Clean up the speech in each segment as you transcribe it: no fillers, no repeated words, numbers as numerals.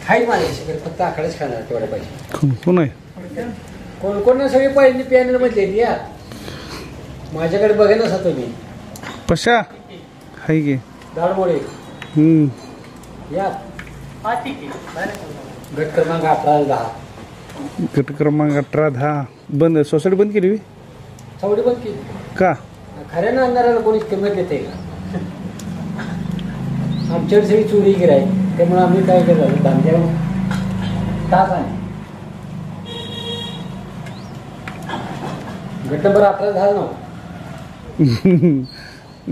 हाय माझ्याकडे फक्त आकडेच खाणार तेवढे पैसे. कोण आहे? कोण कोण सगळे पहिली पॅनल मधले या माझ्याकडे बघे नसा तुम्ही. पशा हाय की दाडमोडे या गट क्रमांक 18-10. गट क्रमांक 18-10 बंद. सोसायटी बंद केली चौडी बंद केली का? खऱ्यानं आणणाऱ्याला कोणीच किंमत देते का? आमच्याकडे सगळी चोरी गिराय त्यामुळे आम्ही काय केलं धांद्या तास आहे. गट नंबर 18-10 ना.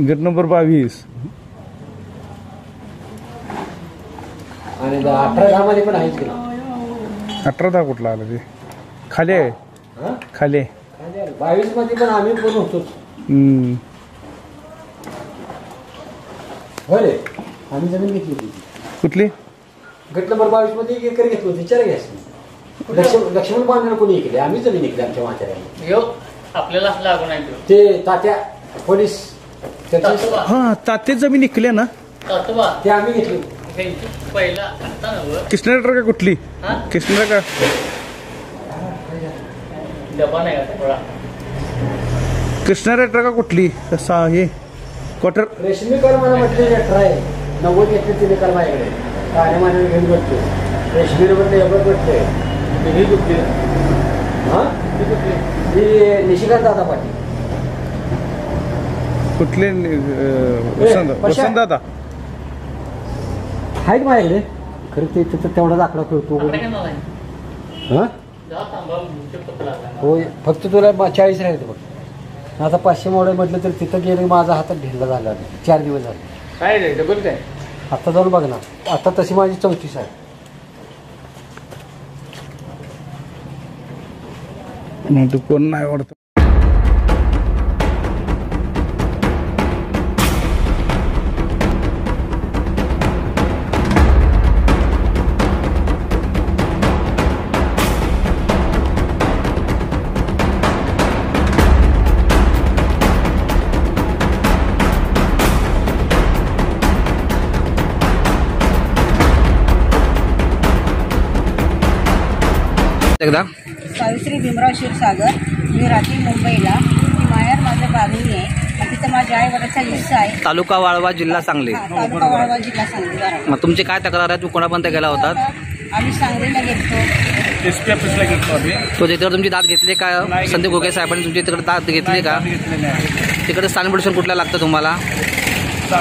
गट नंबर 22 आणि 18-10 मध्ये पण आहेच की. 18-10 कुठला आलं ते? खाली आहे खाली. 22 मध्ये पण आम्ही पण होतोच. हो रे आम्ही जमीन घेतली होती. कुठली? गट नंबर 22 मध्ये 1 एकर घेतलं होतं. विचार घ्यायचं लक्ष्मण बांधण्याला कोणी केले? आम्ही जमीन घेतली आमच्या म्हाताऱ्याने. आपल्याला लागून आहे ते तात्या पोलीस हा तात्या जमीन निघल्या ना ते आम्ही घेतली. पहिला कृष्णा का कुठली? कृष्णा का डबा नाही थोडा कृष्णा रेटर का कुठली? कसा हे क्वार्टर रेशमी कर मला म्हटले लेटर आहे 90 घेतले तिने कर माझ्याकडे काळ्या मानाने घेऊन बघतो. रेशमी बदले एवढं भेटते ही दुखली. हां ती कुठली? ही निशिकांत दादा पाटील. कुठले? वसंत दादा आहेत माझ्याकडे खरं ते तेवढा दाखला करतो. हां होय फक्त तुला 40 राहिले बघ. आता 500 मॉडेल म्हटलं तर तिथं गेले माझा हातात ढिल्ला झाला. 4 दिवस झाले. काय रे डबल काय? आता जाऊन बघ ना. आता तशी माझी 34 आहे. नाही तू कोण नाही आवडत. सावित्री भीमराव क्षीरसागर. मी राहते मुंबईला. मी माहेर माझं बागणी आहे आणि तिथं माझ्या आई वडिलांचा हिस्सा आहे. तालुका वाळवा जिल्हा सांगली. तालुका वाळवा जिल्हा सांगली. मग तुमची काय तक्रार आहे? तू कोणापर्यंत गेला होता? आम्ही सांगलीला गेलो. एसपी ऑफिसला गेलो आम्ही. तो तिकडे तुमची दाद घेतली का? संदीप घोगे साहेबांनी तुमची तिकडे दाद घेतली का? तिकडे स्थानिक पोलिस कुठला लागतं तुम्हाला?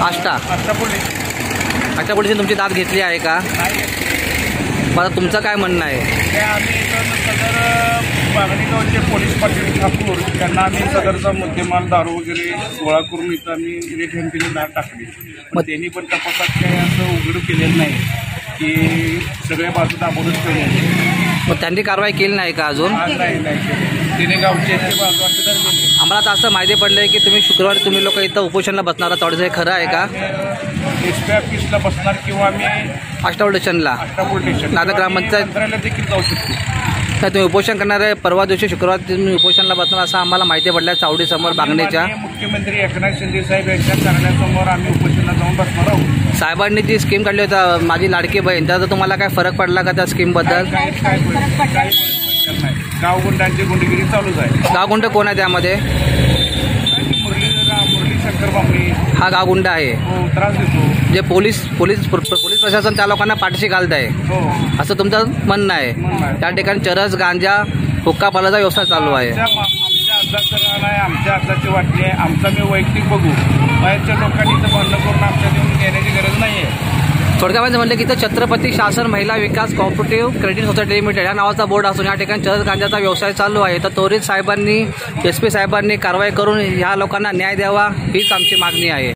आष्टा पोलिसांनी तुमची दाद घेतली आहे का? बरं तुमचं काय म्हणणं आहे? आम्ही सदर बागणीगावचे पोलीस पाटील ठाकूर त्यांना आम्ही सदरचा मुद्देमाल दारू वगैरे गोळा करून इथं आम्ही रेट हँडीने दाद टाकली. मग त्यांनी पण तपासात काही असं उघड केलेलं नाही की सगळ्या बाजू दाबूनच केले. मग त्यांनी कारवाई केली नाही का अजून? नाही तिने गावचे बाजू आम्हाला तर असं माहिती पडलंय की तुम्ही शुक्रवारी तुम्ही लोक इथं उपोषणला बसणार आहात. थोडंसं हे खरं आहे का? एसपी ऑफिसला बसणार किंवा आम्ही आष्टा पोलीस स्टेशनला दादा ग्रामपंचायत देखील जाऊ शकतो. काय तुम्ही उपोषण करणार आहे? परवा दिवशी शुक्रवारी तुम्ही उपोषणला बसणार असं आम्हाला माहिती पडलं चावडीसमोर बागणीच्या. मुख्यमंत्री एकनाथ शिंदे साहेब यांच्या कार्यालयासमोर आम्ही उपोषणाला जाऊन बसणार आहोत. साहेबांनी जी स्कीम काढली होती माझी लाडकी बहीण, त्याचा तुम्हाला काय फरक पडला का त्या स्कीमबद्दल? गावगुंडांची गुंडगिरी चालूच आहे. गावगुंड कोण आहे त्यामध्ये? मुरली शंकर बांबळे हा गावगुंड आहे. त्रास देतो. जे पोलीस प्रशासन त्या लोकांना पाठीशी घालत आहे असं तुमचं म्हणणं आहे. त्या ठिकाणी चरस गांजा हुक्का पालाचा व्यवसाय चालू आहे. आमच्या अर्जाचं आहे, आमच्या अर्जाची वाटणी आहे. आमचा मी वैयक्तिक बघू. बाहेरच्या लोकांनी इथं बंद करून आमच्या देऊन घेण्याची गरज नाही आहे. थोडक्यामध्ये म्हणलं की इथं छत्रपती शासन महिला विकास कॉपरेटिव्ह क्रेडिट सोसायटी लिमिटेड या नावाचा बोर्ड असून या ठिकाणी चरस गांजाचा व्यवसाय चालू आहे. तर त्वरित साहेबांनी एसपी साहेबांनी कारवाई करून ह्या लोकांना न्याय द्यावा हीच आमची मागणी आहे.